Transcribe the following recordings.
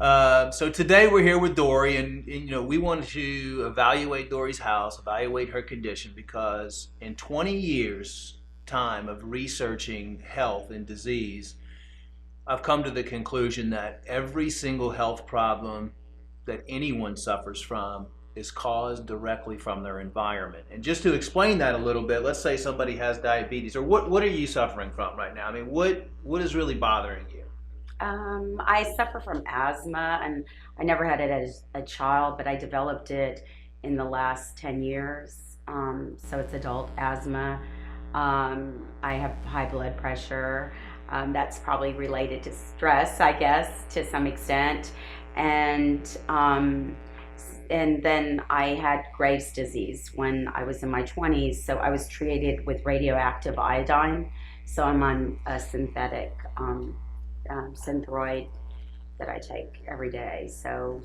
So today we're here with Dory, and we wanted to evaluate Dory's house, evaluate her condition, because in 20 years' time of researching health and disease, I've come to the conclusion that every single health problem that anyone suffers from is caused directly from their environment. And just to explain that a little bit, let's say somebody has diabetes, or what are you suffering from right now? I mean, what is really bothering you? I suffer from asthma, and I never had it as a child, but I developed it in the last 10 years. So it's adult asthma. I have high blood pressure. That's probably related to stress, I guess, to some extent. And and then I had Graves' disease when I was in my 20s. So I was treated with radioactive iodine. So I'm on a synthetic Synthroid that I take every day. So,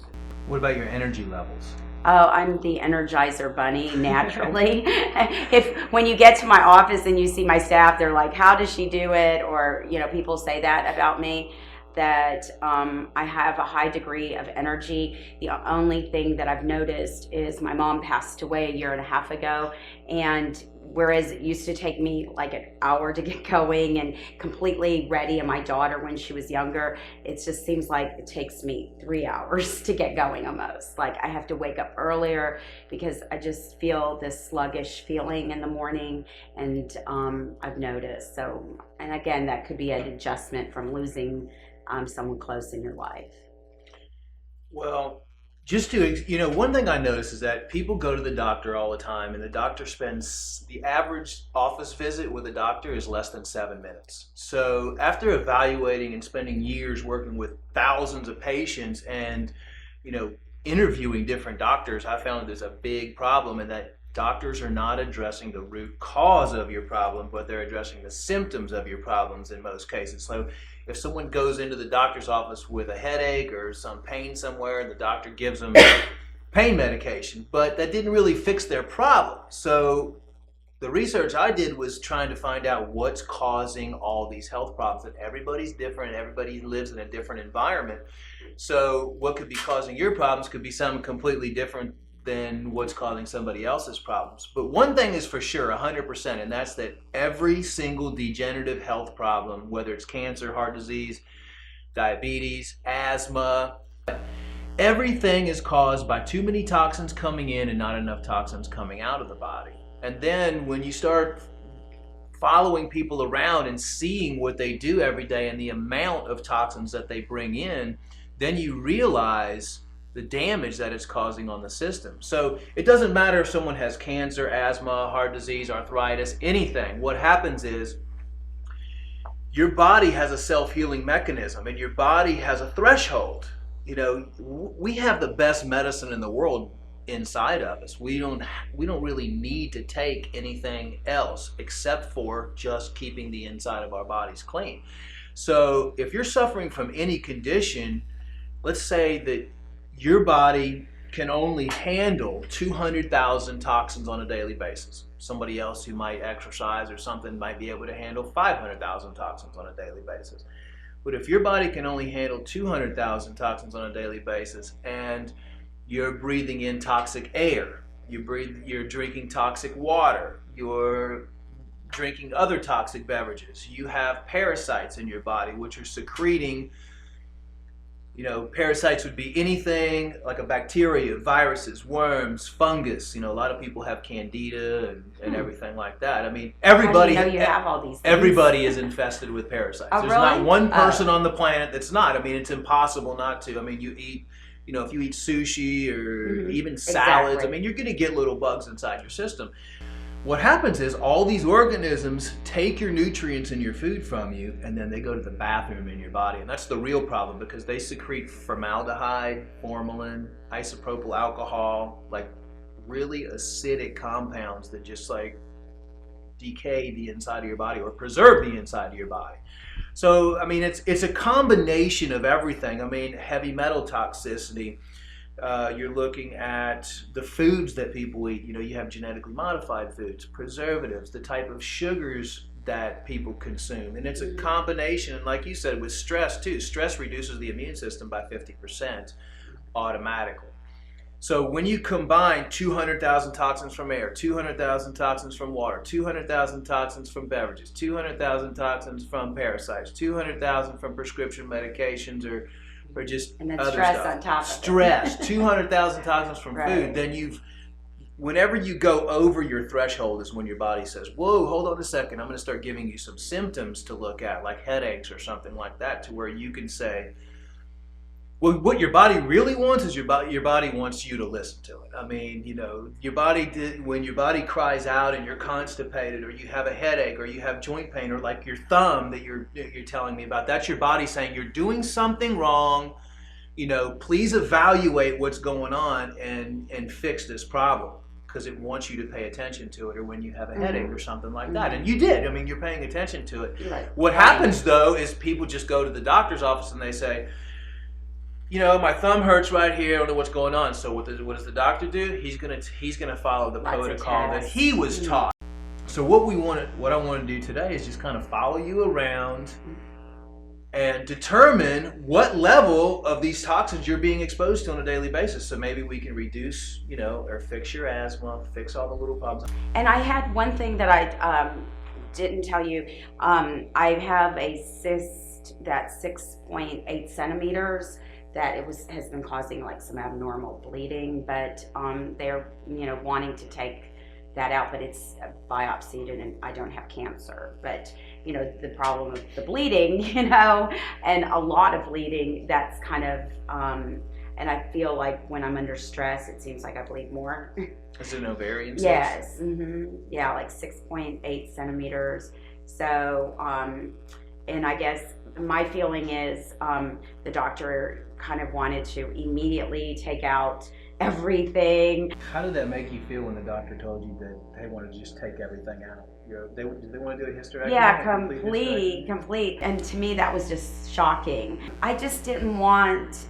What about your energy levels? oh, I'm the Energizer Bunny naturally. If when you get to my office and you see my staff, they're like, "How does she do it?" Or people say that about me. That I have a high degree of energy. The only thing that I've noticed is my mom passed away a year and a half ago, and whereas it used to take me like an hour to get going and completely ready, and my daughter when she was younger, it just seems like it takes me 3 hours to get going almost. Like I have to wake up earlier because I just feel this sluggish feeling in the morning, and I've noticed. So, and again, that could be an adjustment from losing someone close in your life. Well, just to, one thing I notice is that people go to the doctor all the time, and the doctor spends the average office visit with a doctor is less than 7 minutes. So, after evaluating and spending years working with thousands of patients and, you know, interviewing different doctors, I found there's a big problem, and that doctors are not addressing the root cause of your problem, but they're addressing the symptoms of your problems in most cases. So if someone goes into the doctor's office with a headache or some pain somewhere, the doctor gives them pain medication, but that didn't really fix their problem. So the research I did was trying to find out what's causing all these health problems. And everybody's different, everybody lives in a different environment. So what could be causing your problems could be something completely different than what's causing somebody else's problems. But one thing is for sure, 100%, and that's that every single degenerative health problem, whether it's cancer, heart disease, diabetes, asthma, everything is caused by too many toxins coming in and not enough toxins coming out of the body. And then when you start following people around and seeing what they do every day and the amount of toxins that they bring in, then you realize the damage that it's causing on the system. So it doesn't matter if someone has cancer, asthma, heart disease, arthritis, anything. What happens is your body has a self-healing mechanism, and your body has a threshold. We have the best medicine in the world inside of us. We don't really need to take anything else except for just keeping the inside of our bodies clean. So if you're suffering from any condition, let's say that your body can only handle 200,000 toxins on a daily basis. Somebody else who might exercise or something might be able to handle 500,000 toxins on a daily basis. But if your body can only handle 200,000 toxins on a daily basis, and you're breathing in toxic air, you're drinking toxic water, you're drinking other toxic beverages, you have parasites in your body which are secreting. Parasites would be anything like a bacteria, viruses, worms, fungus. A lot of people have candida and everything like that. I mean, everybody. How do you know you have all these things? Everybody is infested with parasites. Oh, There's really? not one person on the planet that's not. I mean, it's impossible not to. I mean, you eat, if you eat sushi or even salads, Exactly. I mean, you're going to get little bugs inside your system. What happens is all these organisms take your nutrients and your food from you, and then they go to the bathroom in your body. And that's the real problem, because they secrete formaldehyde, formalin, isopropyl alcohol, like really acidic compounds that just like decay the inside of your body or preserve the inside of your body. So, I mean, it's a combination of everything. I mean, heavy metal toxicity. You're looking at the foods that people eat. You have genetically modified foods, preservatives, the type of sugars that people consume. And it's a combination, like you said, with stress too. Stress reduces the immune system by 50% automatically. So when you combine 200,000 toxins from air, 200,000 toxins from water, 200,000 toxins from beverages, 200,000 toxins from parasites, 200,000 from prescription medications or just and then other stress stuff. on top of Stress, 200,000 toxins from food, then whenever you go over your threshold is when your body says, whoa, hold on a second, I'm going to start giving you some symptoms to look at, like headaches or something like that, to where you can say, well, what your body really wants is your body wants you to listen to it. I mean, your body when your body cries out and you're constipated, or you have a headache, or you have joint pain, or like your thumb that you're telling me about, that's your body saying you're doing something wrong. Please evaluate what's going on and fix this problem, because it wants you to pay attention to it. Or when you have a headache or something like that, and you did. I mean, you're paying attention to it. Right. What happens though is people just go to the doctor's office and they say, my thumb hurts right here. I don't know what's going on. So what does the doctor do? He's gonna follow the protocol that he was taught. So what I want to do today is just kind of follow you around and determine what level of these toxins you're being exposed to on a daily basis. So maybe we can reduce, or fix your asthma, fix all the little problems. And I had one thing that I didn't tell you. I have a cyst that's 6.8 centimeters. That has been causing like some abnormal bleeding, but they're wanting to take that out, but it's biopsied and I don't have cancer. But the problem of the bleeding, and a lot of bleeding, that's kind of and I feel like when I'm under stress, it seems like I bleed more. Is it an ovarian cyst? Yes. Yeah, like 6.8 centimeters. So and I guess my feeling is the doctor kind of wanted to immediately take out everything. How did that make you feel when the doctor told you that they wanted to just take everything out? Did they want to do a hysterectomy? Yeah, complete. And to me, that was just shocking. I just didn't want,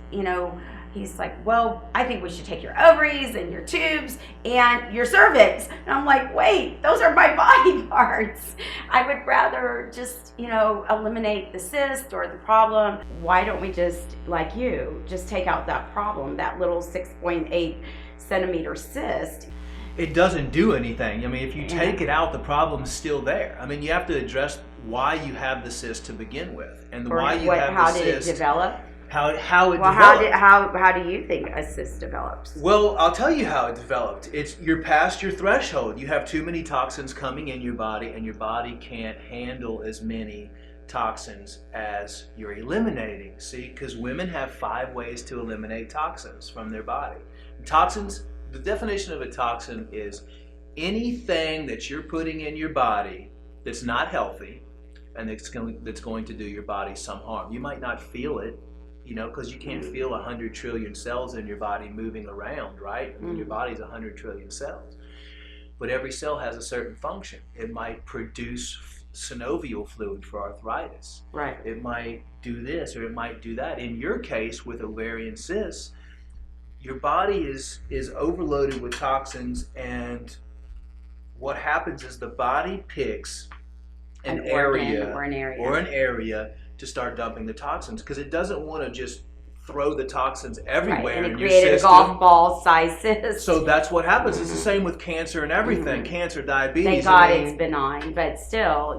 he's like, well, I think we should take your ovaries and your tubes and your cervix. And I'm like, wait, those are my body parts. I would rather just, eliminate the cyst or the problem. Why don't we just, like you, just take out that problem, that little 6.8 centimeter cyst? It doesn't do anything. I mean, if you take it out, the problem's still there. I mean, you have to address why you have the cyst to begin with, and How did it develop? How it developed. How do you think a cyst develops? Well, I'll tell you how it developed. You're past your threshold. You have too many toxins coming in your body, and your body can't handle as many toxins as you're eliminating. See, because women have 5 ways to eliminate toxins from their body. Toxins, the definition of a toxin is anything that you're putting in your body that's not healthy and that's going to do your body some harm. You might not feel it, because you can't feel 100 trillion cells in your body moving around, right? I mean, your body's 100 trillion cells. But every cell has a certain function. It might produce synovial fluid for arthritis. Right. It might do this or it might do that. In your case, with ovarian cysts, your body is overloaded with toxins, and what happens is the body picks an area to start dumping the toxins, because it doesn't want to just throw the toxins everywhere in your system. Created a golf ball size cyst. So that's what happens. It's the same with cancer and everything. Cancer, diabetes. Thank God it's benign, but still,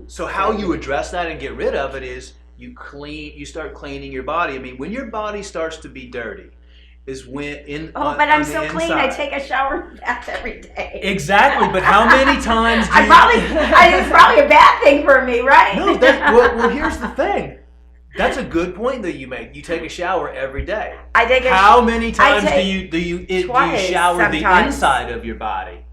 So how you address that and get rid of it is you start cleaning your body. I mean, when your body starts to be dirty, is when but I'm so clean. I take a shower and bath every day. Exactly, but how many times do it's probably a bad thing for me, right? No, well, here's the thing. That's a good point that you make. You take a shower every day. How many times do you shower sometimes. The inside of your body?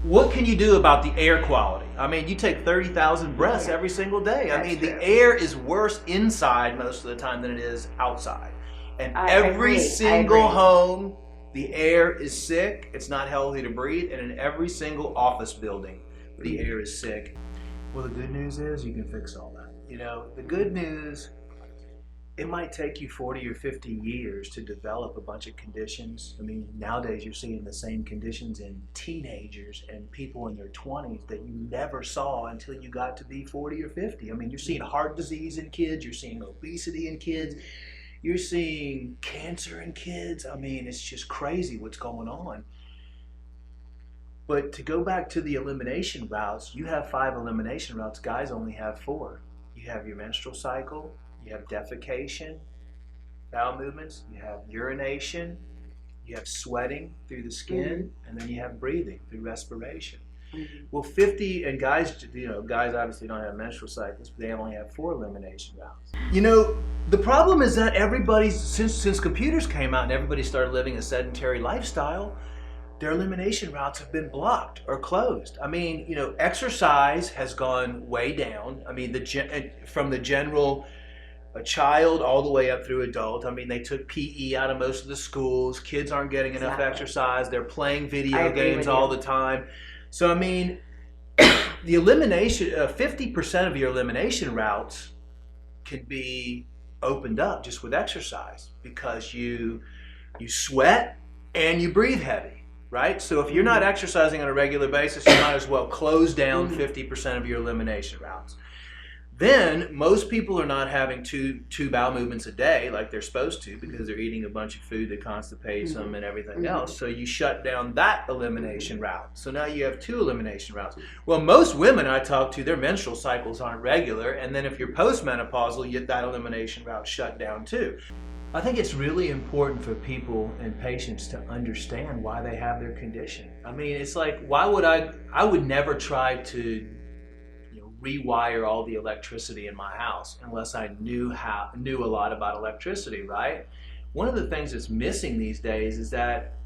What can you do about the air quality? I mean, you take 30,000 breaths every single day. That's true. The air is worse inside most of the time than it is outside. And every single home, the air is sick. It's not healthy to breathe. And in every single office building, the air is sick. Well, the good news is you can fix all that. The good news it might take you 40 or 50 years to develop a bunch of conditions. I mean, nowadays you're seeing the same conditions in teenagers and people in their 20s that you never saw until you got to be 40 or 50. I mean, you're seeing heart disease in kids, you're seeing obesity in kids, you're seeing cancer in kids. I mean, it's just crazy what's going on. But to go back to the elimination routes, you have 5 elimination routes. Guys only have 4. You have your menstrual cycle, you have defecation, bowel movements, you have urination, you have sweating through the skin, and then you have breathing through respiration. Well, 50, and guys, guys obviously don't have menstrual cycles, but they only have 4 elimination routes. The problem is that since computers came out and everybody started living a sedentary lifestyle, their elimination routes have been blocked or closed. I mean, exercise has gone way down. I mean, from the general a child all the way up through adult. I mean, they took PE out of most of the schools. Kids aren't getting enough exercise. They're playing video games all the time. So, I mean, the elimination, 50% of your elimination routes can be opened up just with exercise, because you sweat and you breathe heavy, right? So if you're not exercising on a regular basis, you might as well close down 50% of your elimination routes. Then most people are not having two bowel movements a day like they're supposed to, because they're eating a bunch of food that constipates them and everything else. So you shut down that elimination route. So now you have 2 elimination routes. Well, most women I talk to, their menstrual cycles aren't regular, and then if you're postmenopausal, you get that elimination route shut down too. I think it's really important for people and patients to understand why they have their condition. I mean, it's like, why would I would never try to rewire all the electricity in my house unless I knew a lot about electricity, right? One of the things that's missing these days is that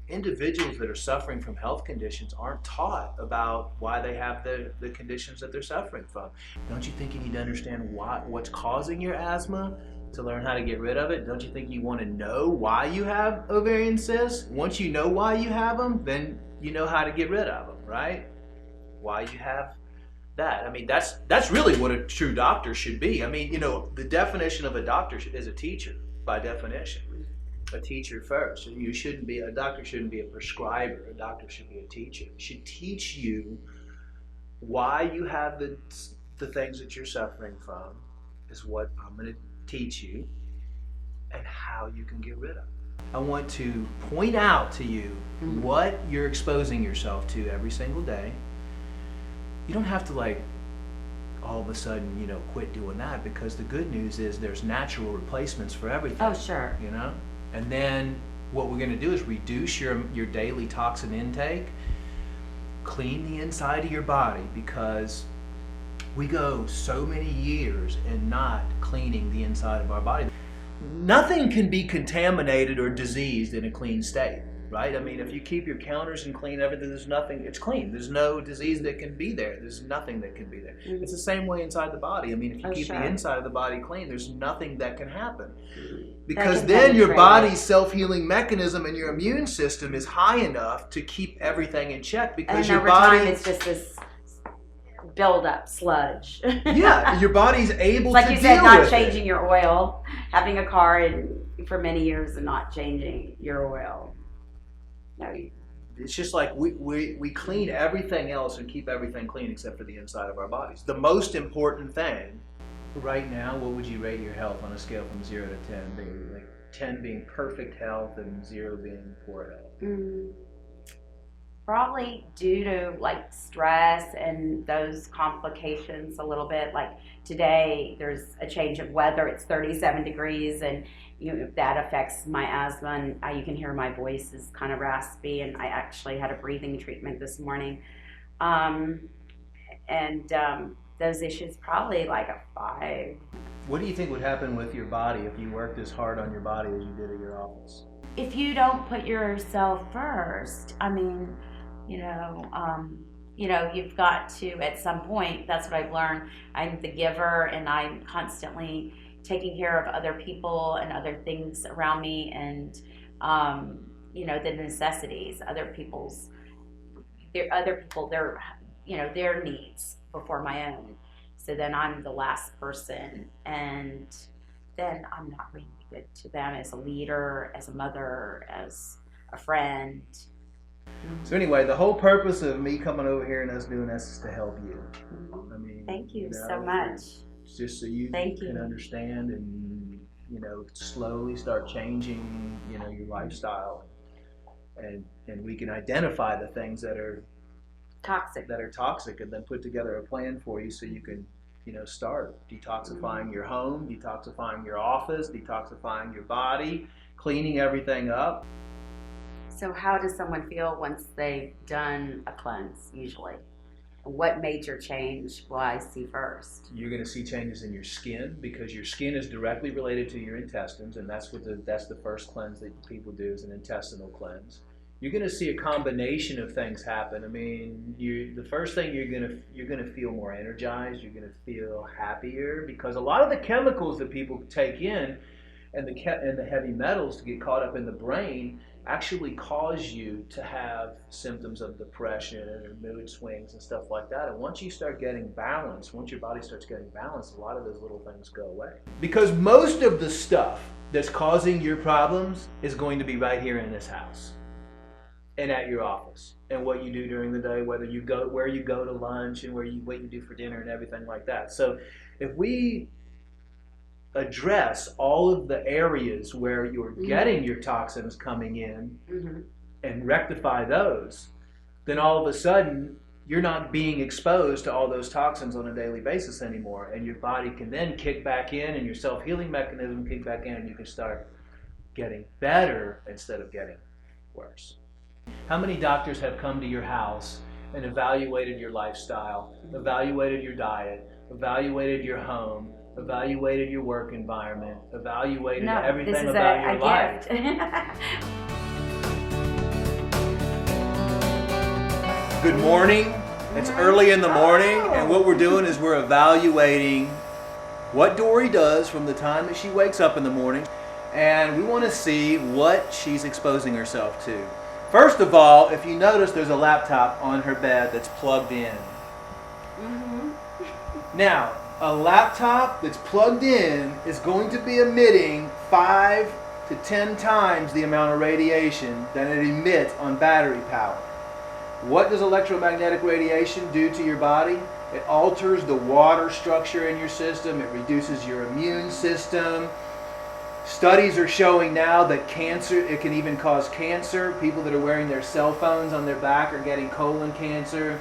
individuals that are suffering from health conditions aren't taught about why they have the conditions that they're suffering from. Don't you think you need to understand what's causing your asthma to learn how to get rid of it? Don't you think you want to know why you have ovarian cysts? Once you know why you have them, then you know how to get rid of them, right? Why you have that. I mean, that's really what a true doctor should be. I mean, the definition of a doctor is a teacher, by definition. A teacher first. A doctor shouldn't be a prescriber. A doctor should be a teacher. Should teach you why you have the things that you're suffering from, is what I'm going to teach you, and how you can get rid of it. I want to point out to you what you're exposing yourself to every single day. You don't have to all of a sudden, quit doing that, because the good news is there's natural replacements for everything. Oh, sure. And then what we're going to do is reduce your daily toxin intake, clean the inside of your body, because we go so many years in not cleaning the inside of our body. Nothing can be contaminated or diseased in a clean state. Right? I mean, if you keep your counters and clean everything, there's nothing, it's clean. There's no disease that can be there. There's nothing that can be there. It's the same way inside the body. I mean, if you keep the inside of the body clean, there's nothing that can happen. Because then your body's self-healing mechanism and your immune system is high enough to keep everything in check, because your body... time, it's just this build-up sludge. Yeah, your body's able to deal with it. Like you said, not changing your oil, having a car for many years and not changing your oil. It's just like we clean everything else and keep everything clean except for the inside of our bodies. The most important thing right now, what would you rate your health on a scale from 0 to 10? Being 10 being perfect health and 0 being poor health. Probably due to stress and those complications a little bit. Like today, there's a change of weather. It's 37 degrees, and that affects my asthma, and you can hear my voice is kind of raspy, and I actually had a breathing treatment this morning. Those issues, probably a 5. What do you think would happen with your body if you worked as hard on your body as you did at your office? If you don't put yourself first, I mean, you've got to, at some point, that's what I've learned. I'm the giver, and I'm constantly taking care of other people and other things around me, and the necessities, their needs before my own. So then I'm the last person, and then I'm not being good to them as a leader, as a mother, as a friend. So anyway, the whole purpose of me coming over here and us doing this is to help you. I mean, Thank you know, so much. just so you Thank can you. understand and, you know, slowly start changing, you know, your lifestyle. And we can identify the things that are Toxic. and then put together a plan for you so you can, you know, start detoxifying your home, detoxifying your office, detoxifying your body, cleaning everything up. So how does someone feel once they've done a cleanse usually? What major change will I see first? You're going to see changes in your skin because your skin is directly related to your intestines, and that's the first cleanse that people do is an intestinal cleanse. You're going to see a combination of things happen. I mean, the first thing you're going to feel more energized. You're going to feel happier because a lot of the chemicals that people take in and the heavy metals to get caught up in the brain actually cause you to have symptoms of depression and mood swings and stuff like that. And once you start getting balanced, once your body starts getting balanced, a lot of those little things go away. Because most of the stuff that's causing your problems is going to be right here in this house and at your office and what you do during the day, where you go to lunch and what you do for dinner and everything like that. So if we address all of the areas where you're getting your toxins coming in and rectify those, then all of a sudden you're not being exposed to all those toxins on a daily basis anymore, and your body can then kick back in and your self-healing mechanism kick back in and you can start getting better instead of getting worse. How many doctors have come to your house and evaluated your lifestyle, evaluated your diet, evaluated your home, evaluated your work environment, evaluated everything about your life? Good morning. It's early in the morning, and what we're doing is we're evaluating what Dory does from the time that she wakes up in the morning, and we want to see what she's exposing herself to. First of all, if you notice, there's a laptop on her bed that's plugged in. Now, a laptop that's plugged in is going to be emitting 5 to 10 times the amount of radiation that it emits on battery power. What does electromagnetic radiation do to your body? It alters the water structure in your system. It reduces your immune system. Studies are showing now that it can even cause cancer. People that are wearing their cell phones on their back are getting colon cancer.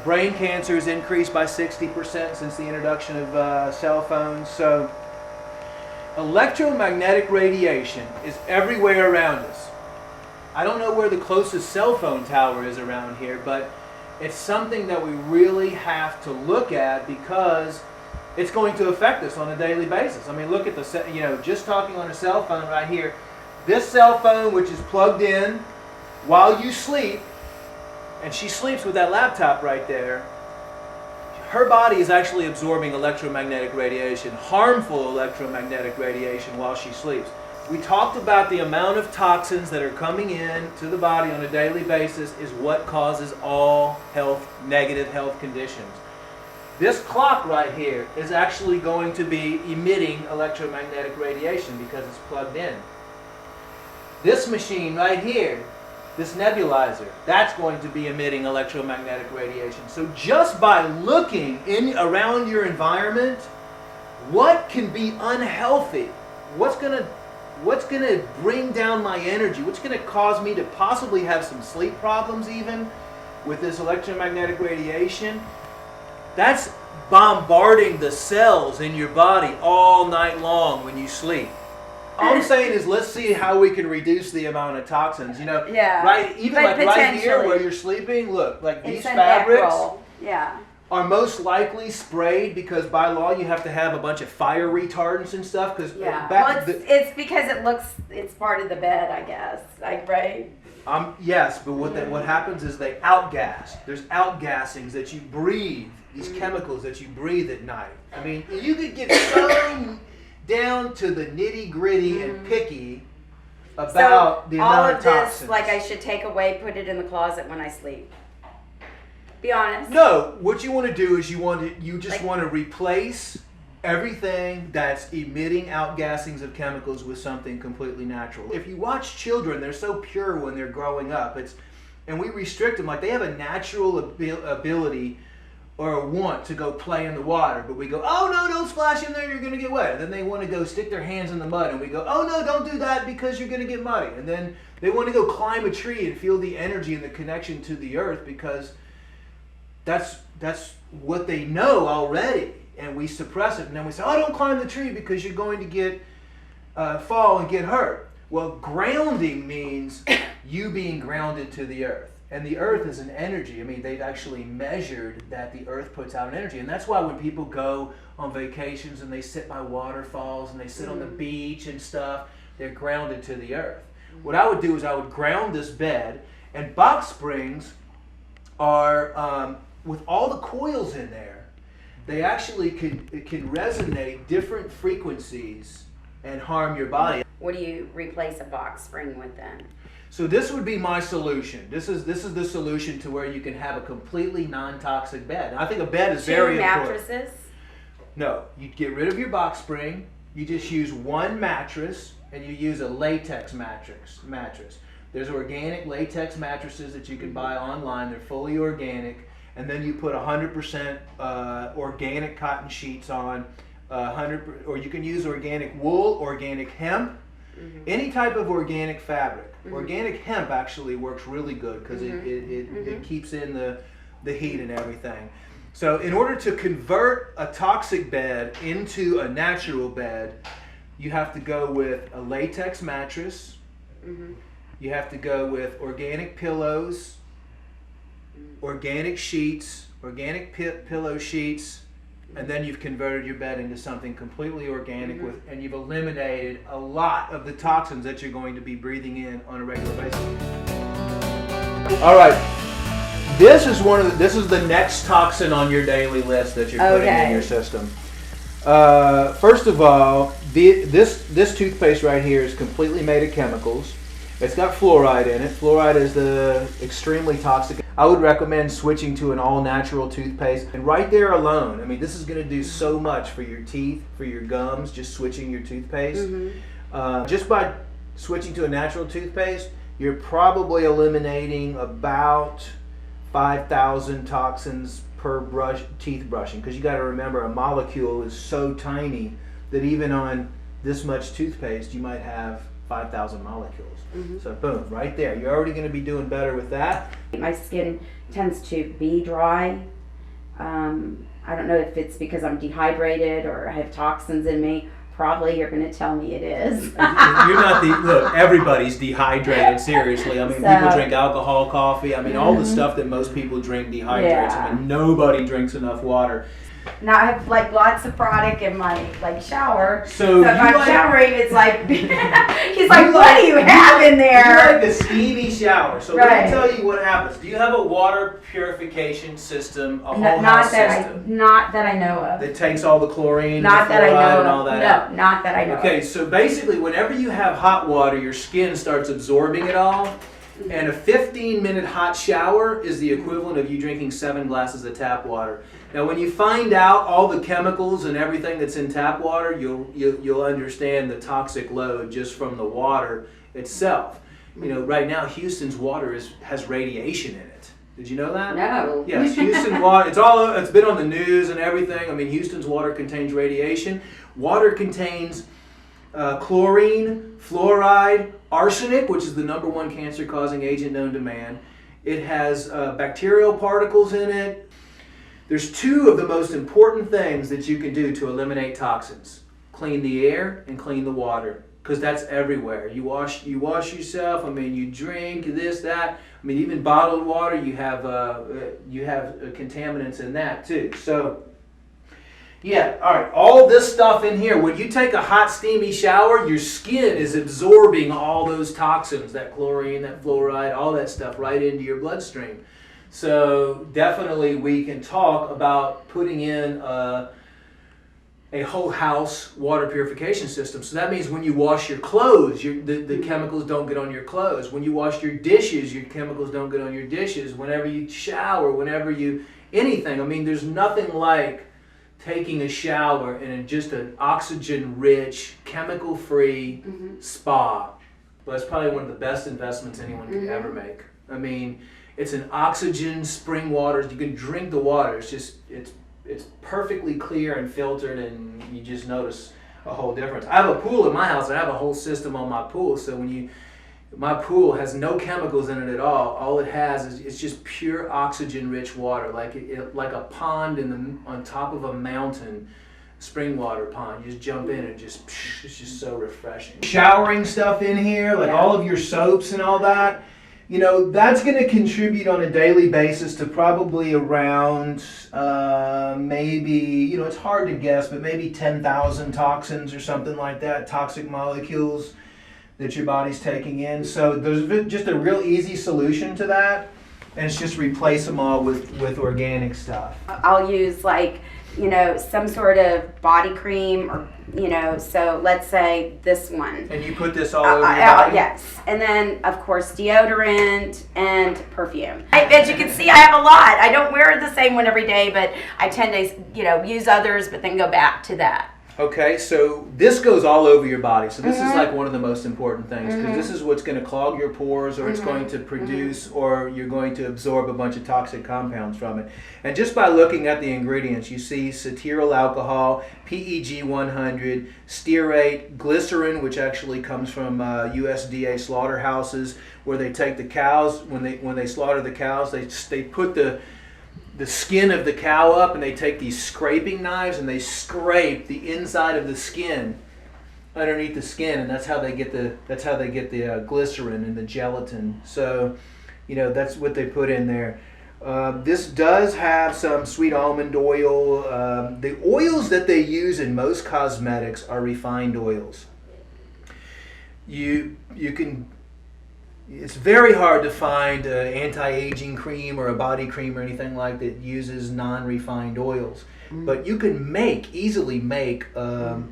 Brain cancer has increased by 60% since the introduction of cell phones. So electromagnetic radiation is everywhere around us. I don't know where the closest cell phone tower is around here, but it's something that we really have to look at because it's going to affect us on a daily basis. I mean, look at just talking on a cell phone right here. This cell phone, which is plugged in while you sleep, and she sleeps with that laptop right there, her body is actually absorbing electromagnetic radiation, harmful electromagnetic radiation while she sleeps. We talked about the amount of toxins that are coming in to the body on a daily basis is what causes all negative health conditions. This clock right here is actually going to be emitting electromagnetic radiation because it's plugged in. This machine right here, this nebulizer, that's going to be emitting electromagnetic radiation. So just by looking around your environment, what can be unhealthy? What's going to bring down my energy? What's going to cause me to possibly have some sleep problems even with this electromagnetic radiation? That's bombarding the cells in your body all night long when you sleep. All I'm saying is let's see how we can reduce the amount of toxins. Right? Even like right here where you're sleeping, look, like these fabrics are most likely sprayed because by law you have to have a bunch of fire retardants and stuff. It's because it's part of the bed, I guess. Right? Yes, but what happens is they outgas. There's outgassings that you breathe, these chemicals that you breathe at night. I mean, you could get so down to the nitty gritty and picky about the amount of toxins. All of this, like I should take away, put it in the closet when I sleep. Be honest. No, what you want to do is you just want to replace everything that's emitting outgassings of chemicals with something completely natural. If you watch children, they're so pure when they're growing up. And we restrict them, like they have a natural ability or a want to go play in the water, but we go, oh no, don't splash in there, you're gonna get wet. And then they want to go stick their hands in the mud, and we go, oh no, don't do that because you're gonna get muddy. And then they want to go climb a tree and feel the energy and the connection to the earth because that's what they know already. And we suppress it, and then we say, oh, don't climb the tree because you're going to get fall and get hurt. Well, grounding means you being grounded to the earth. And the earth is an energy. I mean, they've actually measured that the earth puts out an energy. And that's why when people go on vacations and they sit by waterfalls and they sit on the beach and stuff, they're grounded to the earth. What I would do is I would ground this bed, and box springs are, with all the coils in there, they actually can resonate different frequencies and harm your body. What do you replace a box spring with then? So this would be my solution. This is the solution to where you can have a completely non-toxic bed. And I think a bed is very important. 2 mattresses? No, you get rid of your box spring. You just use one mattress, and you use a latex mattress. There's organic latex mattresses that you can buy online. They're fully organic. And then you put 100% organic cotton sheets on, or you can use organic wool, organic hemp, any type of organic fabric. Organic hemp actually works really good because it keeps in the heat and everything. So in order to convert a toxic bed into a natural bed, you have to go with a latex mattress. You have to go with organic pillows, organic sheets, organic pillow sheets, and then you've converted your bed into something completely organic and you've eliminated a lot of the toxins that you're going to be breathing in on a regular basis. All right, this is the next toxin on your daily list that you're putting in your system. First of all, this toothpaste right here is completely made of chemicals. It's got fluoride in it. Fluoride is extremely toxic. I would recommend switching to an all-natural toothpaste. And right there alone, I mean, this is going to do so much for your teeth, for your gums, just switching your toothpaste. Just by switching to a natural toothpaste, you're probably eliminating about 5,000 toxins per teeth brushing. Because you got to remember, a molecule is so tiny that even on this much toothpaste, you might have 5,000 molecules. So boom, right there. You're already going to be doing better with that. My skin tends to be dry. I don't know if it's because I'm dehydrated or I have toxins in me. Probably you're going to tell me it is. You're not look, everybody's dehydrated, seriously. I mean, people drink alcohol, coffee. I mean, all the stuff that most people drink dehydrates them, and nobody drinks enough water. Now I have like lots of product in my shower. So if I'm showering, it's like he's like, what do you have in there? You like a steamy shower. So let me tell you what happens. Do you have a water purification system, a whole house system? Not that I know of. That takes all the chlorine, not the that I know and all that out? No, not that I know of. Okay, so basically whenever you have hot water, your skin starts absorbing it all. And a 15-minute hot shower is the equivalent of you drinking 7 glasses of tap water. Now, when you find out all the chemicals and everything that's in tap water, you'll understand the toxic load just from the water itself. You know, right now Houston's water has radiation in it. Did you know that? No. Yes, Houston water. It's been on the news and everything. I mean, Houston's water contains radiation. Water contains chlorine, fluoride, arsenic, which is the #1 cancer-causing agent known to man. It has bacterial particles in it. There's 2 of the most important things that you can do to eliminate toxins. Clean the air and clean the water, because that's everywhere. You wash yourself, I mean, you drink this, that. I mean, even bottled water, you have contaminants in that too. So, yeah, all right, all this stuff in here, when you take a hot, steamy shower, your skin is absorbing all those toxins, that chlorine, that fluoride, all that stuff right into your bloodstream. So definitely we can talk about putting in a whole house water purification system. So that means when you wash your clothes, the chemicals don't get on your clothes. When you wash your dishes, your chemicals don't get on your dishes. Whenever you shower, anything. I mean, there's nothing like taking a shower in just an oxygen-rich, chemical-free spa. Well, that's probably one of the best investments anyone could ever make. I mean, it's an oxygen spring water. You can drink the water. It's perfectly clear and filtered, and you just notice a whole difference. I have a pool in my house. I have a whole system on my pool. So my pool has no chemicals in it at all. All it has is it's just pure oxygen-rich water, like like a pond on top of a mountain, spring water pond. You just jump in and it's just so refreshing. Showering stuff in here, like all of your soaps and all that. That's going to contribute on a daily basis to probably around maybe, it's hard to guess, but maybe 10,000 toxins or something like that, toxic molecules that your body's taking in. So there's just a real easy solution to that, and it's just replace them all with organic stuff. I'll use some sort of body cream or, so let's say this one. And you put this all over your body? Yes. And then, of course, deodorant and perfume. As you can see, I have a lot. I don't wear the same one every day, but I tend to, use others, but then go back to that. Okay, so this goes all over your body. So this is like one of the most important things, because this is what's going to clog your pores, or it's going to produce, or you're going to absorb a bunch of toxic compounds from it. And just by looking at the ingredients, you see cetyl alcohol, PEG 100, stearate, glycerin, which actually comes from USDA slaughterhouses, where they take the cows, when they slaughter the cows, they put the skin of the cow up, and they take these scraping knives and they scrape the inside of the skin underneath the skin, and that's how they get the glycerin and the gelatin. So that's what they put in there. This does have some sweet almond oil. The oils that they use in most cosmetics are refined oils. It's very hard to find an anti-aging cream or a body cream or anything like that uses non-refined oils. But you can easily make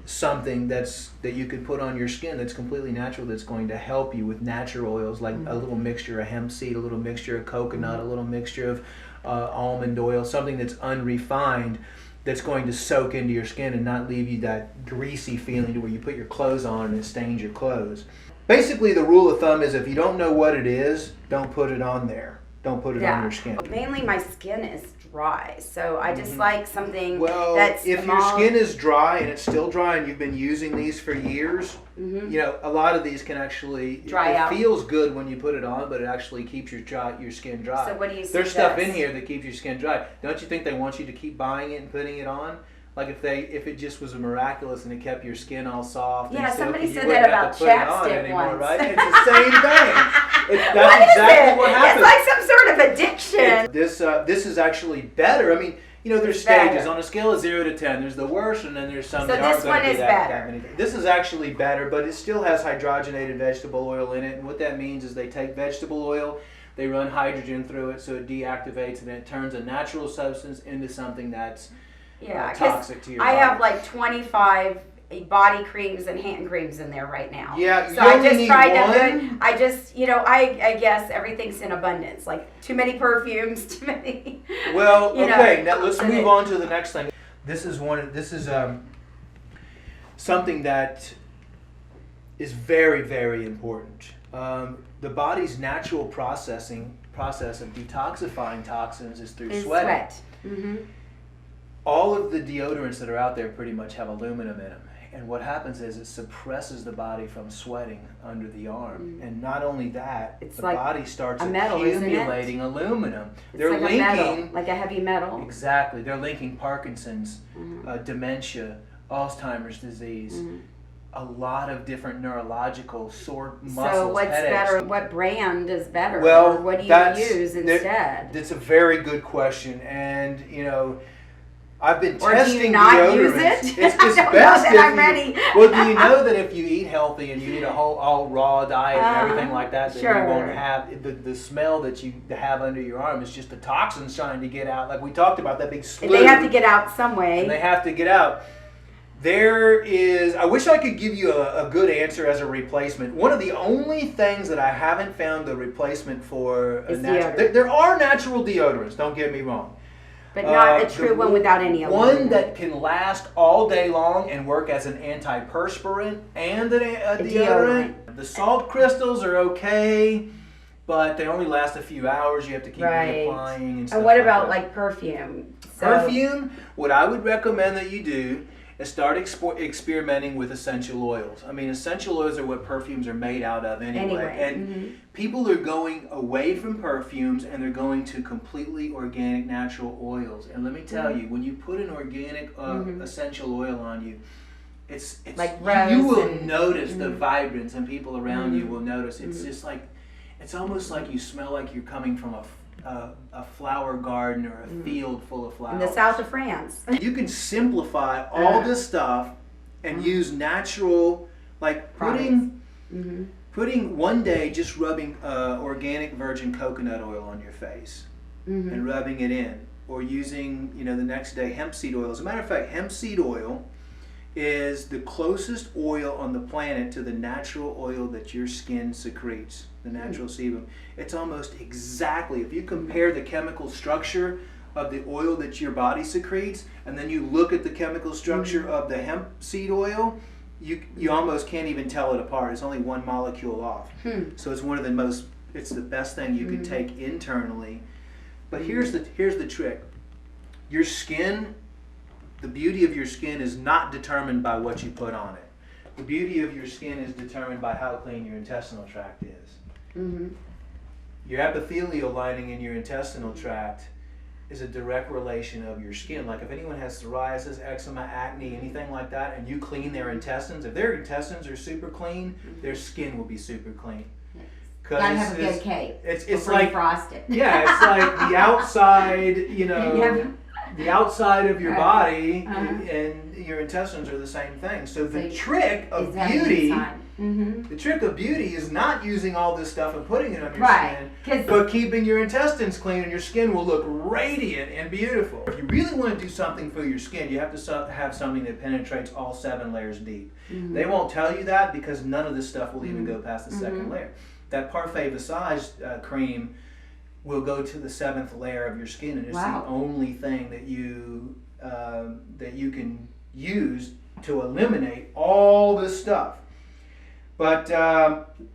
something that you could put on your skin that's completely natural, that's going to help you with natural oils, like a little mixture of hemp seed, a little mixture of coconut, a little mixture of almond oil, something that's unrefined, that's going to soak into your skin and not leave you that greasy feeling to where you put your clothes on and it stains your clothes. Basically, the rule of thumb is if you don't know what it is, don't put it on there. Don't put it on your skin. Mainly my skin is dry, so I just like something that's if your skin is dry and it's still dry and you've been using these for years, a lot of these can actually dry out. It feels good when you put it on, but it actually keeps your skin dry. So what do you suggest? There's stuff in here that keeps your skin dry. Don't you think they want you to keep buying it and putting it on? Like if it just was miraculous and it kept your skin all soft. Yeah, and somebody silky, said that about chapstick once. Right? It's the same thing. That's exactly what happens. It's like some sort of addiction. This is actually better. I mean, there's stages on a scale of 0 to 10. There's the worst, and then there's some that aren't going to be that many. This is actually better, but it still has hydrogenated vegetable oil in it. And what that means is they take vegetable oil, they run hydrogen through it, so it deactivates, and it turns a natural substance into something that's toxic to your body. I have like 25 body creams and hand creams in there right now. Yeah, so I just tried to I guess everything's in abundance. Like too many perfumes, too many. Well, okay, now let's move on to the next thing. This is something that is very, very important. The body's natural process of detoxifying toxins is through sweat. All of the deodorants that are out there pretty much have aluminum in them. And what happens is it suppresses the body from sweating under the arm. And not only that, the body starts accumulating aluminum. They're linking like a heavy metal. Exactly. They're linking Parkinson's, dementia, Alzheimer's disease, a lot of different neurological sore muscles. So what's headaches. better? What brand is better? Well, or what do you use instead? That's a very good question, and I've been or testing do you not deodorants. Use it? It's best well, do you know that if you eat healthy and you eat a whole all raw diet and everything like that, that you won't have the smell that you have under your arm is just the toxins trying to get out. Like we talked about, that big slew. They have to get out some way. And they have to get out. I wish I could give you a good answer as a replacement. One of the only things that I haven't found the replacement for is deodorant. There are natural deodorants, don't get me wrong. But not a true one without any one aluminum. that can last all day long and work as an antiperspirant and a deodorant. The salt crystals are okay, but they only last a few hours. You have to keep reapplying and stuff. And what like about that. like perfume? Perfume? What I would recommend that you do is start experimenting with essential oils. I mean, essential oils are what perfumes are made out of anyway. And people are going away from perfumes and they're going to completely organic natural oils. And let me tell you, when you put an organic essential oil on you, it's like rose you will notice the vibrance, and people around you will notice. It's just like, it's almost like you smell like you're coming from a flower garden or a field full of flowers. In the south of France. You can simplify all this stuff and use natural, like putting one day just rubbing organic virgin coconut oil on your face and rubbing it in, or using, the next day hemp seed oil. As a matter of fact, hemp seed oil is the closest oil on the planet to the natural oil that your skin secretes, the natural sebum. It's almost exactly, if you compare the chemical structure of the oil that your body secretes, and then you look at the chemical structure of the hemp seed oil, you almost can't even tell it apart. It's only one molecule off. So it's one of the most, it's the best thing you can take internally. But here's the trick. Your skin, the beauty of your skin is not determined by what you put on it. The beauty of your skin is determined by how clean your intestinal tract is. Your epithelial lining in your intestinal tract is a direct relation of your skin. Like if anyone has psoriasis, eczema, acne, anything like that, and you clean their intestines, if their intestines are super clean, their skin will be super clean. Gotta have a good cake. It's like frosted. Yeah, it's like the outside, the outside of your body and your intestines are the same thing. So the trick of beauty, the trick of beauty is not using all this stuff and putting it on your skin, but keeping your intestines clean, and your skin will look radiant and beautiful. If you really want to do something for your skin, you have to have something that penetrates all 7 layers deep. They won't tell you that because none of this stuff will even go past the second layer. That Parfait Visage cream will go to the 7th layer of your skin, and it's the only thing that you can use to eliminate all this stuff. But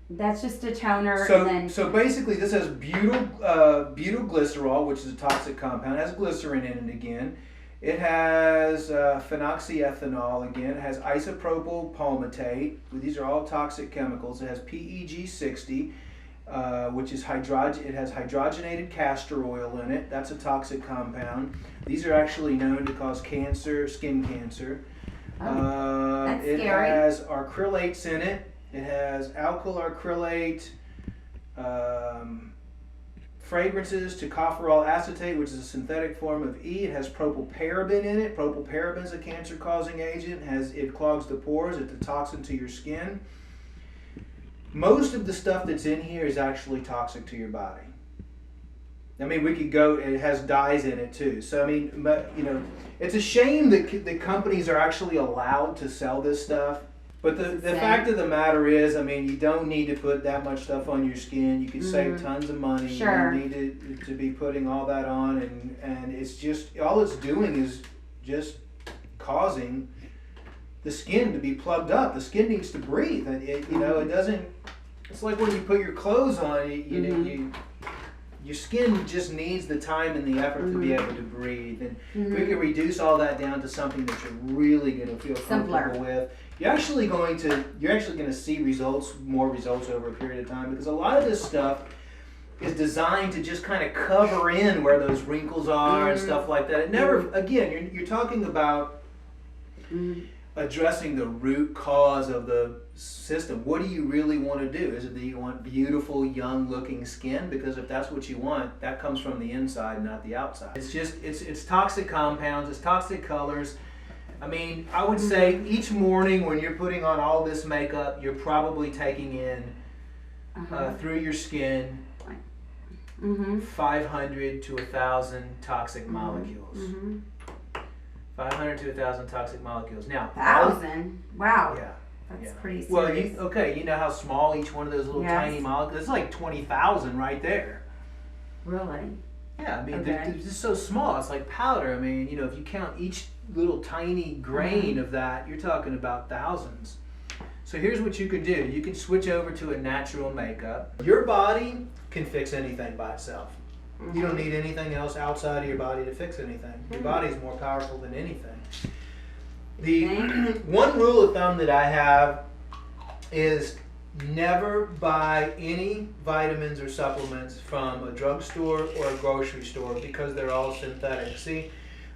that's just a toner. So basically, this has butylglycerol, which is a toxic compound. It has glycerin in it again. It has phenoxyethanol again. It has isopropyl palmitate. These are all toxic chemicals. It has PEG60. Which is it has hydrogenated castor oil in it. That's a toxic compound. These are actually known to cause cancer, skin cancer. That's it scary. has acrylates in it. It has alkyl acrylate, fragrances, tocopherol acetate, which is a synthetic form of E. It has propylparaben in it. Propylparaben is a cancer-causing agent. It clogs the pores. It's a toxin to your skin. Most of the stuff that's in here is actually toxic to your body. I mean, it has dyes in it too. So, I mean, it's a shame that the companies are actually allowed to sell this stuff. But the fact of the matter is, I mean, you don't need to put that much stuff on your skin. You can save tons of money. Sure. You don't need to be putting all that on. And it's just, all it's doing is just causing the skin to be plugged up. The skin needs to breathe. It doesn't. It's like when you put your clothes on. Your skin just needs the time and the effort to be able to breathe. And if we can reduce all that down to something that you're really going to feel comfortable with, you're actually going to see more results over a period of time, because a lot of this stuff is designed to just kind of cover in where those wrinkles are and stuff like that. It never, again, you're talking about addressing the root cause of the system. What do you really want to do? Is it that you want beautiful, young-looking skin? Because if that's what you want, that comes from the inside, not the outside. It's just, it's toxic compounds, it's toxic colors. I mean, I would say each morning when you're putting on all this makeup, you're probably taking in, through your skin, 500 to 1,000 toxic molecules. 500 to 1,000 toxic molecules. Now, 1,000? Wow. Yeah. That's pretty Well, serious. you know how small each one of those little tiny molecules, it's like 20,000 right there. Really? Yeah, I mean, Okay. they're just so small. It's like powder. I mean, you know, if you count each little tiny grain of that, you're talking about thousands. So here's what you can do. You can switch over to a natural makeup. Your body can fix anything by itself. You don't need anything else outside of your body to fix anything. Your body is more powerful than anything. The one rule of thumb that I have is never buy any vitamins or supplements from a drugstore or a grocery store because they're all synthetic. See,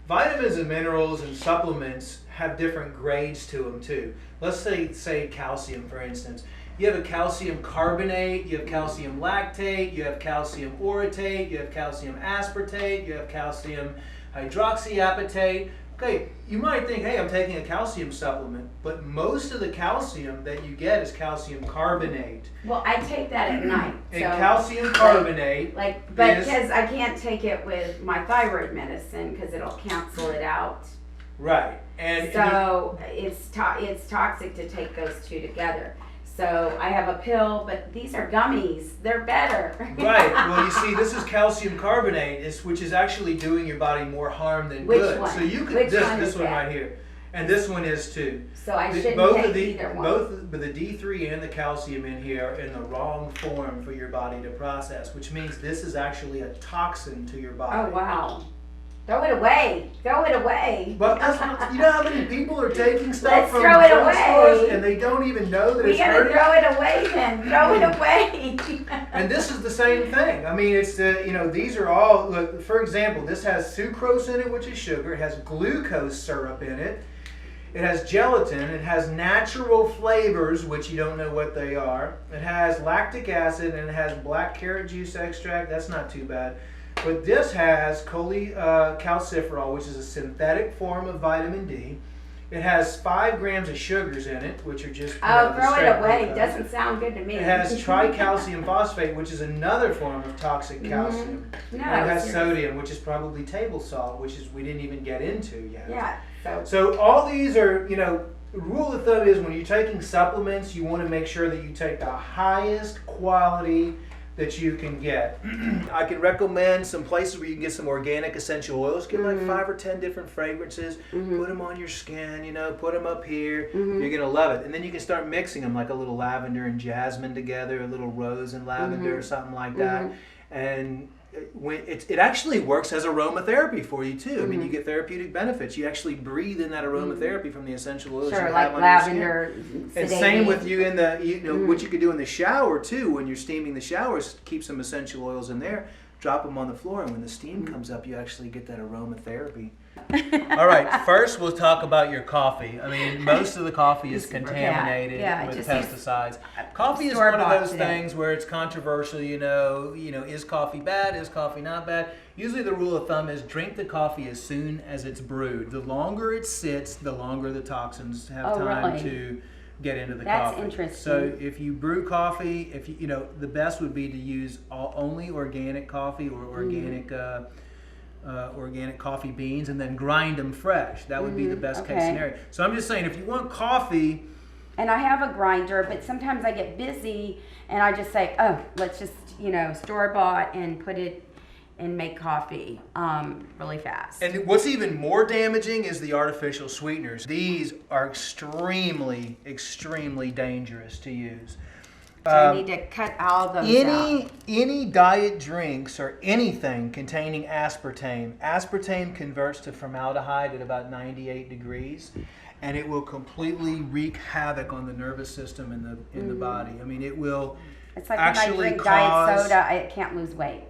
vitamins and minerals and supplements have different grades to them too. Let's say calcium, for instance. You have a calcium carbonate, you have calcium lactate, you have calcium orotate, you have calcium aspartate, you have calcium hydroxyapatite. Okay, you might think, hey, I'm taking a calcium supplement, but most of the calcium that you get is calcium carbonate. Well, I take that at night. And calcium carbonate, but because I can't take it with my thyroid medicine because it'll cancel it out. Right, and so it's toxic to take those two together. So I have a pill, but these are gummies. They're better. Right. Well, you see, this is calcium carbonate, which is actually doing your body more harm than good. One? So you could this one right here, and this one is too. So I shouldn't take either one. Both the D3 and the calcium in here are in the wrong form for your body to process, which means this is actually a toxin to your body. Oh wow. Throw it away. Throw it away. But you know how many people are taking stuff Let's from throw it drugstores away. and they don't even know that We it's gotta hurting? throw it away then. Throw it away. And this is the same thing. I mean, it's these are all, look, for example, this has sucrose in it, which is sugar. It has glucose syrup in it. It has gelatin. It has natural flavors, which you don't know what they are. It has lactic acid, and it has black carrot juice extract. That's not too bad. But this has cholecalciferol, which is a synthetic form of vitamin D. It has 5 grams of sugars in it, which are just throw it away. Glucose. Doesn't sound good to me. It has tricalcium phosphate, which is another form of toxic calcium. No, And it has serious. sodium, which is probably table salt, which is we didn't even get into yet. Yeah. So all these are, rule of thumb is when you're taking supplements, you want to make sure that you take the highest quality that you can get. I can recommend some places where you can get some organic essential oils. Get like 5 or 10 different fragrances. Put them on your skin, put them up here. You're gonna love it. And then you can start mixing them like a little lavender and jasmine together, a little rose and lavender or something like that. And when it actually works as aromatherapy for you too. I mean, you get therapeutic benefits. You actually breathe in that aromatherapy from the essential oils you Sure, have like on lavender. your skin. And same with you in the, what you could do in the shower too. When you're steaming the showers, keep some essential oils in there. Drop them on the floor, and when the steam comes up, you actually get that aromatherapy. All right, first we'll talk about your coffee. I mean, most of the coffee is contaminated with pesticides. Coffee is one of those things where it's controversial, is coffee bad, is coffee not bad? Usually the rule of thumb is drink the coffee as soon as it's brewed. The longer it sits, the longer the toxins have time to get into the coffee. That's interesting. So if you brew coffee, the best would be to use only organic coffee or organic organic coffee beans, and then grind them fresh. That would be the best case scenario. So I'm just saying, if you want coffee, and I have a grinder, but sometimes I get busy and I just say, oh, let's just store bought and put it and make coffee really fast. And what's even more damaging is the artificial sweeteners. These are extremely, extremely dangerous to use. So I need to cut all those out. Any diet drinks or anything containing aspartame. Aspartame converts to formaldehyde at about 98 degrees, and it will completely wreak havoc on the nervous system in the body. I mean, it will It's like actually when I drink cause diet soda, I can't lose weight.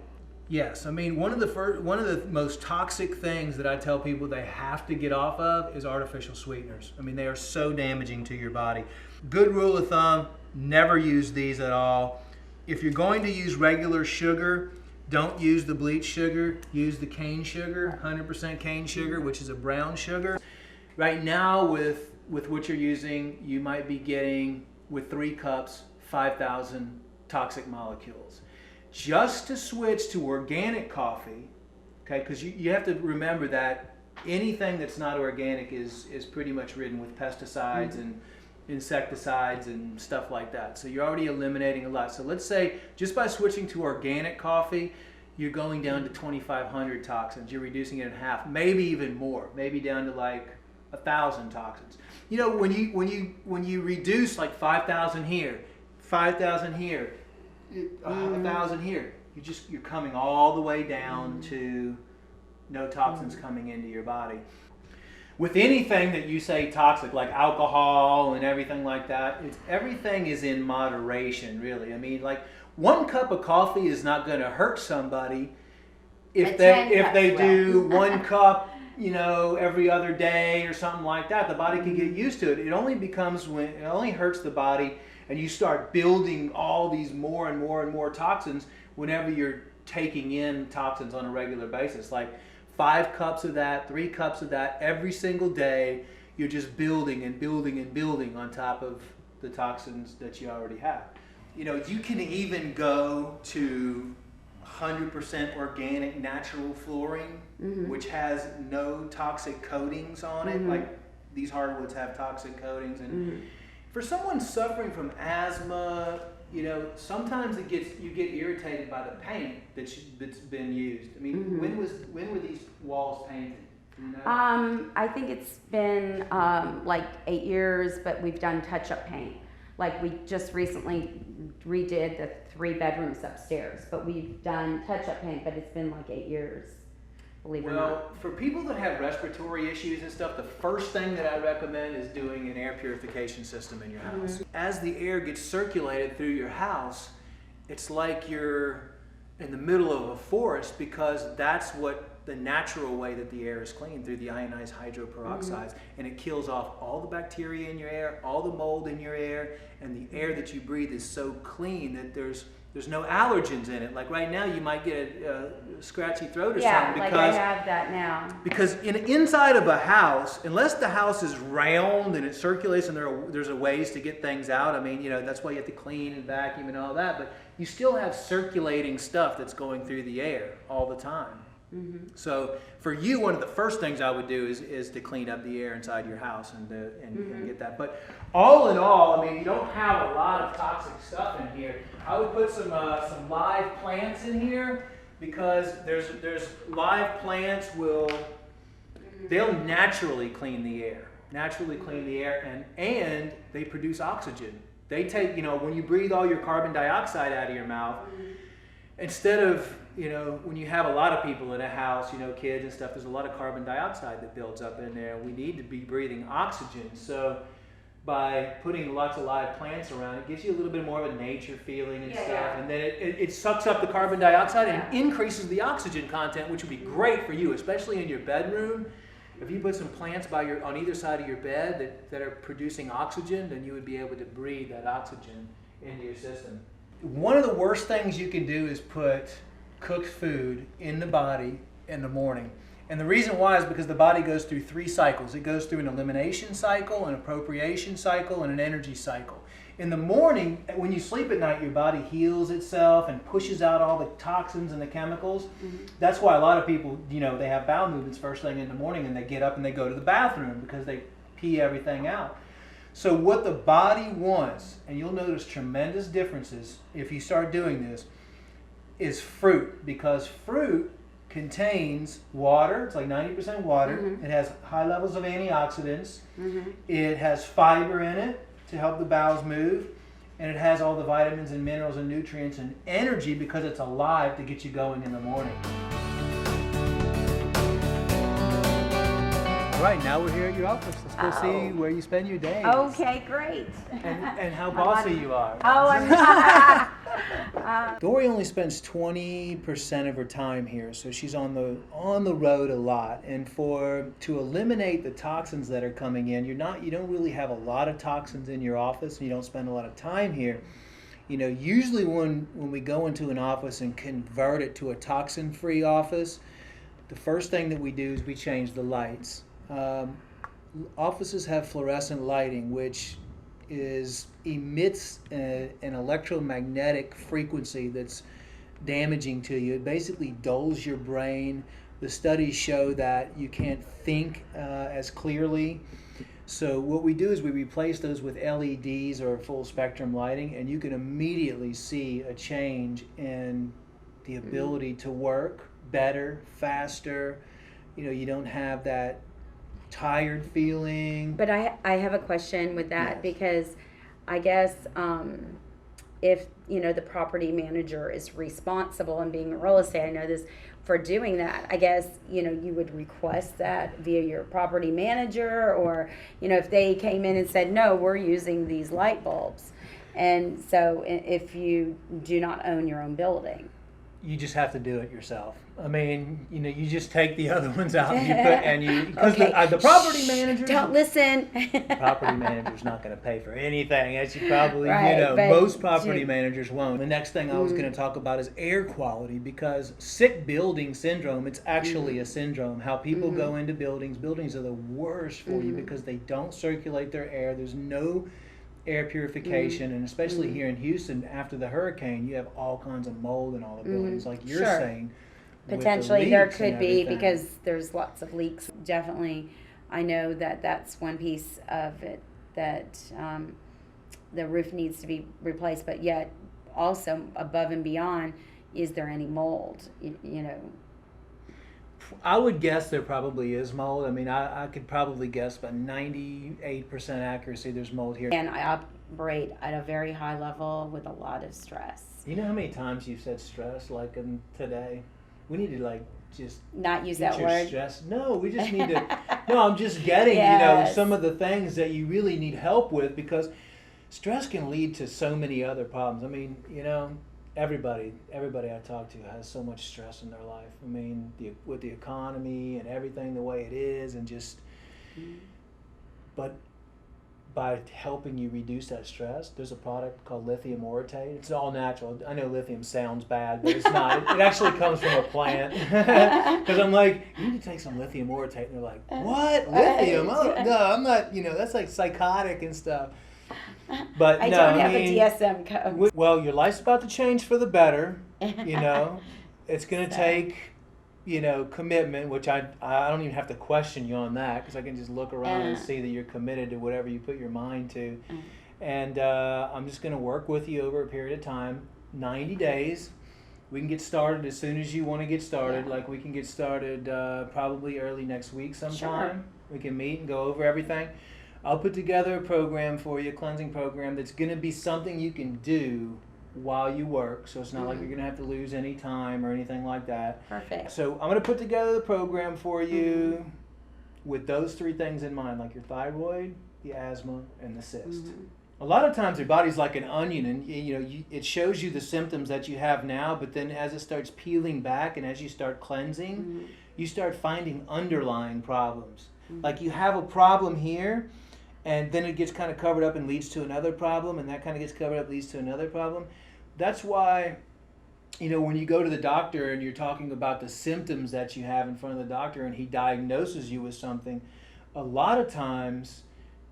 Yes, I mean one of the most toxic things that I tell people they have to get off of is artificial sweeteners. I mean, they are so damaging to your body. Good rule of thumb: never use these at all. If you're going to use regular sugar, don't use the bleached sugar. Use the cane sugar, 100% cane sugar, which is a brown sugar. Right now, with what you're using, you might be getting with 3 cups 5,000 toxic molecules. Just to switch to organic coffee, okay, because you have to remember that anything that's not organic is pretty much ridden with pesticides and insecticides and stuff like that. So you're already eliminating a lot. So let's say just by switching to organic coffee, you're going down to 2,500 toxins. You're reducing it in half, maybe even more, maybe down to like 1,000 toxins. You know, when you reduce like 5,000 here, 5,000 here, 1,000 here, you're coming all the way down to no toxins coming into your body. With anything that you say toxic, like alcohol and everything like that, everything is in moderation, really. I mean, like 1 cup of coffee is not going to hurt somebody if they do 1 cup, you know, every other day or something like that. The body can get used to it. It only hurts the body, and you start building all these more and more and more toxins whenever you're taking in toxins on a regular basis. Like 5 cups of that, 3 cups of that every single day. You're just building and building and building on top of the toxins that you already have. You know, you can even go to 100% organic natural flooring, which has no toxic coatings on it. Like these hardwoods have toxic coatings, and for someone suffering from asthma, you know, sometimes you get irritated by the paint that's been used. I mean, when were these walls painted? Do you know? I think it's been like 8 years, but we've done touch-up paint. Like we just recently redid the 3 bedrooms upstairs, but we've done touch-up paint, but it's been like 8 years, believe it or not. Well, for people that have respiratory issues and stuff, the first thing that I recommend is doing an air purification system in your house. As the air gets circulated through your house, it's like you're in the middle of a forest, because that's what the natural way that the air is cleaned, through the ionized hydroperoxides, and it kills off all the bacteria in your air, all the mold in your air, and the air that you breathe is so clean that there's no allergens in it. Like right now, you might get a scratchy throat or something because like I have that now. Because inside of a house, unless the house is round and it circulates and there's a ways to get things out. I mean, you know, that's why you have to clean and vacuum and all that. But you still have circulating stuff that's going through the air all the time. So for you, one of the first things I would do is to clean up the air inside your house and get that. But all in all, I mean, you don't have a lot of toxic stuff in here. I would put some live plants in here, because there's live plants they'll naturally clean the air, and they produce oxygen. They take, you know, when you breathe all your carbon dioxide out of your mouth, instead of, you know, when you have a lot of people in a house, you know, kids and stuff, there's a lot of carbon dioxide that builds up in there. We need to be breathing oxygen. So by putting lots of live plants around, it gives you a little bit more of a nature feeling and stuff. And then it sucks up the carbon dioxide and increases the oxygen content, which would be great for you, especially in your bedroom. If you put some plants on either side of your bed that are producing oxygen, then you would be able to breathe that oxygen into your system. One of the worst things you can do is put cooked food in the body in the morning. And the reason why is because the body goes through 3 cycles. It goes through an elimination cycle, an appropriation cycle, and an energy cycle. In the morning, when you sleep at night, your body heals itself and pushes out all the toxins and the chemicals. That's why a lot of people, you know, they have bowel movements first thing in the morning, and they get up and they go to the bathroom because they pee everything out. So what the body wants, and you'll notice tremendous differences if you start doing this, is fruit, because fruit contains water. It's like 90% water. It has high levels of antioxidants. It has fiber in it to help the bowels move, and it has all the vitamins and minerals and nutrients and energy, because it's alive, to get you going in the morning. All right, now we're here at your office. Let's go see where you spend your days. Okay, great. And how bossy you are. Oh, I'm not. Dory only spends 20% of her time here, so she's on the road a lot. And to eliminate the toxins that are coming in, you don't really have a lot of toxins in your office, and you don't spend a lot of time here. You know, usually when we go into an office and convert it to a toxin-free office, the first thing that we do is we change the lights. Offices have fluorescent lighting, which emits an electromagnetic frequency that's damaging to you. It basically dulls your brain. The studies show that you can't think as clearly. So what we do is we replace those with LEDs or full spectrum lighting, and you can immediately see a change in the ability to work better, faster. You don't have that tired feeling. But I have a question with that, Yes. because I guess if the property manager is responsible in being in real estate, I know this, for doing that, I guess you would request that via your property manager, or if they came in and said, no, we're using these light bulbs, and so if you do not own your own building. You just have to do it yourself. I mean, you just take the other ones out and because Okay. the property manager. Don't listen. Property manager's not going to pay for anything, as you probably Right, but most property managers won't. The next thing I was going to talk about is air quality, because sick building syndrome, it's actually a syndrome. How people go into buildings are the worst for you because they don't circulate their air. There's no air purification, and especially here in Houston after the hurricane, you have all kinds of mold in all the buildings, like you're saying. Potentially there could be, everything. because there's lots of leaks. Definitely, I know that's one piece of it, that the roof needs to be replaced, but yet also above and beyond, is there any mold? I would guess there probably is mold. I mean, I could probably guess by 98% accuracy there's mold here. And I operate at a very high level with a lot of stress. You know how many times you've said stress, like today? We need to just not use get that your word. Stress. No, we just need to. No, I'm just getting Yes. some of the things that you really need help with, because stress can lead to so many other problems. I mean, everybody I talk to has so much stress in their life. I mean, with the economy and everything the way it is, and just. But by helping you reduce that stress, there's a product called lithium orotate. It's all natural. I know lithium sounds bad, but it's not. It actually comes from a plant. Because I'm like, you need to take some lithium orotate. And they're like, what? Lithium? Oh, no, I'm not, that's like psychotic and stuff. But I no, don't have a DSM code. Well, your life's about to change for the better. It's going to take, commitment, which I don't even have to question you on that, because I can just look around and see that you're committed to whatever you put your mind to. And I'm just going to work with you over a period of time, 90 days. We can get started as soon as you want to get started. Yeah. Like we can get started probably early next week sometime. Sure. We can meet and go over everything. I'll put together a program for you, a cleansing program that's going to be something you can do while you work. So it's not like you're going to have to lose any time or anything like that. Perfect. So I'm going to put together the program for you with those three things in mind, like your thyroid, the asthma, and the cyst. A lot of times your body's like an onion, and it shows you the symptoms that you have now, but then as it starts peeling back and as you start cleansing, you start finding underlying problems. Like you have a problem here, and then it gets kind of covered up and leads to another problem, and that kind of gets covered up, leads to another problem. That's why, when you go to the doctor and you're talking about the symptoms that you have in front of the doctor and he diagnoses you with something, a lot of times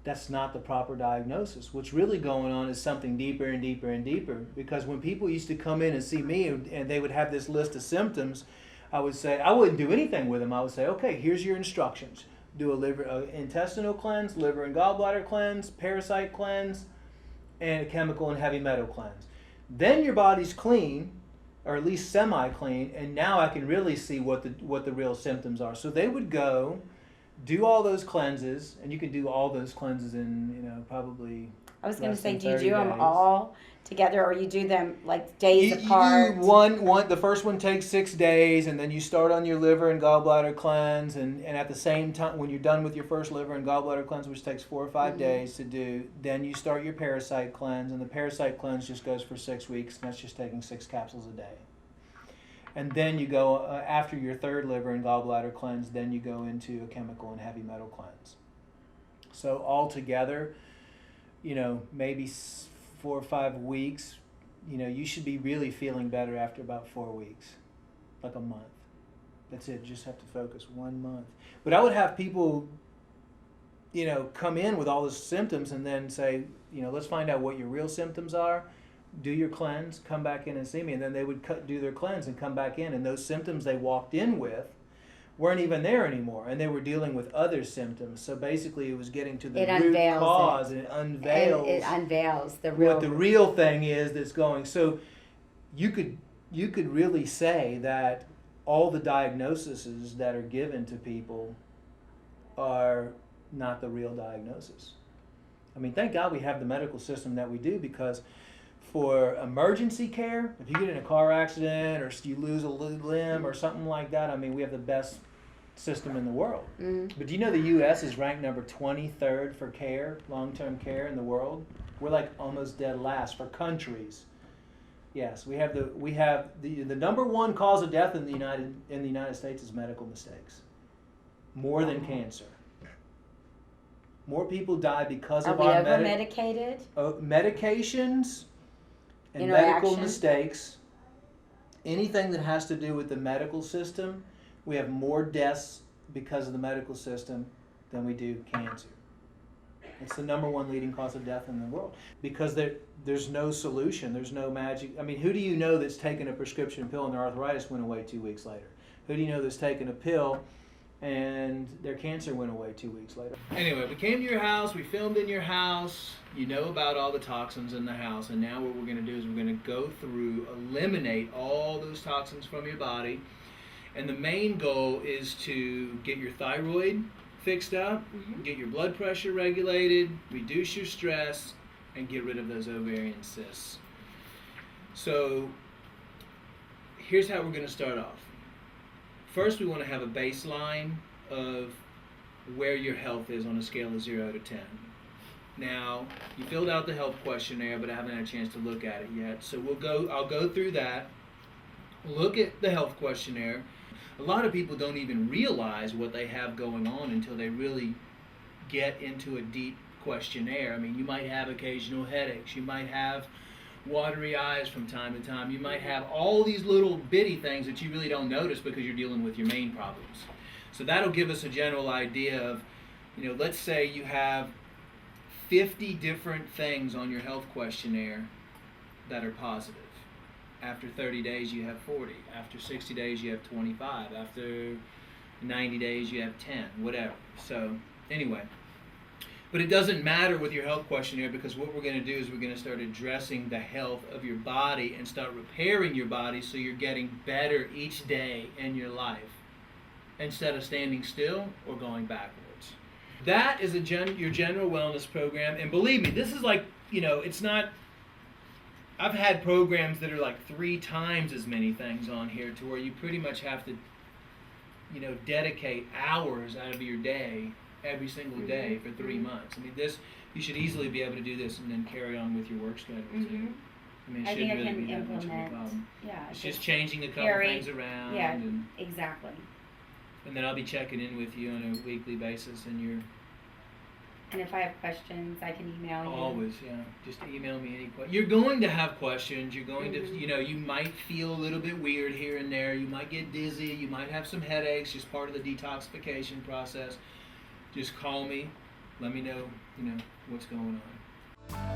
that's not the proper diagnosis. What's really going on is something deeper and deeper and deeper. Because when people used to come in and see me and they would have this list of symptoms, I would say, I wouldn't do anything with them. I would say, okay, here's your instructions. Do a intestinal cleanse, liver and gallbladder cleanse, parasite cleanse, and a chemical and heavy metal cleanse. Then your body's clean, or at least semi-clean, and now I can really see what the real symptoms are. So they would go, do all those cleanses, and you could do all those cleanses in probably. I was going to less say, than do you 30 do them days. all together, or you do them like days apart? The first one takes 6 days, and then you start on your liver and gallbladder cleanse, and at the same time, when you're done with your first liver and gallbladder cleanse, which takes 4 or 5 days to do, then you start your parasite cleanse, and the parasite cleanse just goes for 6 weeks, and that's just taking 6 capsules a day. And then you go, after your third liver and gallbladder cleanse, then you go into a chemical and heavy metal cleanse. So altogether, maybe 4 or 5 weeks, you should be really feeling better after about 4 weeks, like a month. That's it. You just have to focus 1 month. But I would have people, come in with all the symptoms and then say, let's find out what your real symptoms are. Do your cleanse, come back in and see me. And then they would do their cleanse and come back in. And those symptoms they walked in with weren't even there anymore. And they were dealing with other symptoms. So basically it was getting to the root cause. And it unveils. It unveils the real. What the real thing is that's going. So you could you could really say that all the diagnoses that are given to people are not the real diagnosis. I mean, thank God we have the medical system that we do, because for emergency care, if you get in a car accident or you lose a limb or something like that, I mean, we have the best system in the world. Mm-hmm. But do you know the U.S. is ranked number 23rd for care, long-term care in the world? We're like almost dead last for countries. Yes, we have the number one cause of death in the United States is medical mistakes, more than cancer. More people die because of Are we our over medicated? medications and medical mistakes. Anything that has to do with the medical system, we have more deaths because of the medical system than we do cancer. It's the number one leading cause of death in the world, because there's no solution. There's no magic. I mean, who do you know that's taken a prescription pill and their arthritis went away 2 weeks later? Who do you know that's taken a pill and their cancer went away 2 weeks later? Anyway, we came to your house, we filmed in your house, you know about all the toxins in the house, and now what we're going to do is we're going to go through, eliminate all those toxins from your body, and the main goal is to get your thyroid fixed up, get your blood pressure regulated, reduce your stress, and get rid of those ovarian cysts. So here's how we're going to start off. First, we want to have a baseline of where your health is on a scale of 0 to 10. Now, you filled out the health questionnaire, but I haven't had a chance to look at it yet. So I'll go through that, look at the health questionnaire. A lot of people don't even realize what they have going on until they really get into a deep questionnaire. I mean, you might have occasional headaches. You might have watery eyes from time to time. You might have all these little bitty things that you really don't notice because you're dealing with your main problems. So that'll give us a general idea of, let's say you have 50 different things on your health questionnaire that are positive. After 30 days you have 40. After 60 days you have 25. After 90 days you have 10, whatever. So anyway, but it doesn't matter with your health questionnaire, because what we're going to do is we're going to start addressing the health of your body and start repairing your body so you're getting better each day in your life instead of standing still or going backwards. That is your general wellness program. And believe me, this is like, it's not, I've had programs that are like 3 times as many things on here, to where you pretty much have to, dedicate hours out of your day every single day for 3 months. I mean, you should easily be able to do this and then carry on with your work schedule too. I mean, it shouldn't really be that much of a problem. Yeah, it's just changing a couple things around. Yeah, exactly. And then I'll be checking in with you on a weekly basis, and if I have questions, I can email you. Always, yeah. Just email me any questions. You're going to have questions. You're going to, you might feel a little bit weird here and there. You might get dizzy. You might have some headaches, just part of the detoxification process. Just call me. Let me know, what's going on.